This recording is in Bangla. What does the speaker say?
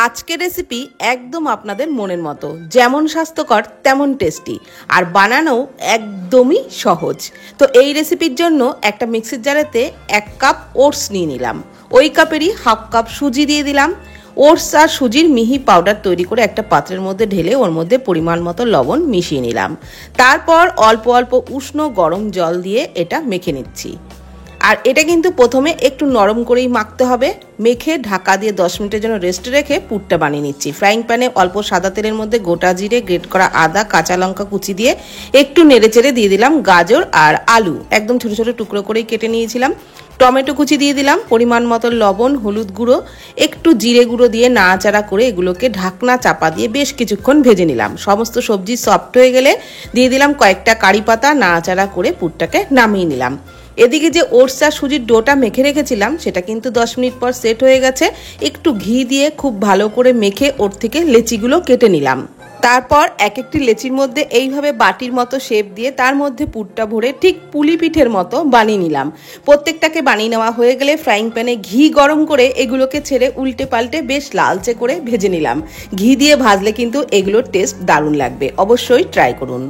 আজকের রেসিপি একদম আপনাদের মনের মতো, যেমন স্বাস্থ্যকর তেমন টেস্টি, আর বানানো একদমই সহজ। তো এই রেসিপির জন্য একটা মিক্সির জারেতে 1 কাপ ওটস নিয়ে নিলাম, ওই কাপেরই হাফ কাপ সুজি দিয়ে দিলাম। ওটস আর সুজির মিহি পাউডার তৈরি করে একটা পাত্রের মধ্যে ঢেলে ওর মধ্যে পরিমাণ মতো লবণ মিশিয়ে নিলাম। তারপর অল্প অল্প উষ্ণ গরম জল দিয়ে এটা মেখে নিচ্ছি। আর এটা কিন্তু প্রথমে একটু নরম করেই মাখতে হবে। মেখে ঢাকা দিয়ে 10 মিনিটের জন্য রেস্টে রেখে পুরটা বানিয়ে নিচ্ছি। ফ্রাইং প্যানে অল্প সাদা তেলের মধ্যে গোটা জিরে, গ্রেট করা আদা, কাঁচা লঙ্কা কুচি দিয়ে একটু নেড়েচেড়ে দিয়ে দিলাম গাজর আর আলু, একদম ছোট ছোট টুকরো করেই কেটে নিয়েছিলাম। টমেটো কুচি দিয়ে দিলাম, পরিমাণ মতো লবণ, হলুদ গুঁড়ো, একটু জিরে গুঁড়ো দিয়ে নাড়াচাড়া করে এগুলোকে ঢাকনা চাপা দিয়ে বেশ কিছুক্ষণ ভেজে নিলাম। সমস্ত সবজি সফট হয়ে গেলে দিয়ে দিলাম কয়েকটা কারি পাতা, নাড়াচাড়া করে পুরটাকে নামিয়ে নিলাম। এদিকে যে ওটস আর সুজির ডোটা মেখে রেখেছিলাম সেটা কিন্তু 10 মিনিট পর সেট হয়ে গেছে। একটু ঘি দিয়ে খুব ভালো করে মেখে ওর থেকে লেচিগুলো কেটে নিলাম। তারপর এক একটি লেচির মধ্যে এইভাবে বাটির মতো শেপ দিয়ে তার মধ্যে পুরটা ভরে ঠিক পুলি পিঠের মতো বানিয়ে নিলাম। প্রত্যেকটাকে বানিয়ে নেওয়া হয়ে গেলে ফ্রাইং প্যানে ঘি গরম করে এগুলোকে ছেড়ে উল্টে পাল্টে বেশ লালচে করে ভেজে নিলাম। ঘি দিয়ে ভাজলে কিন্তু এগুলোর টেস্ট দারুণ লাগবে, অবশ্যই ট্রাই করুন।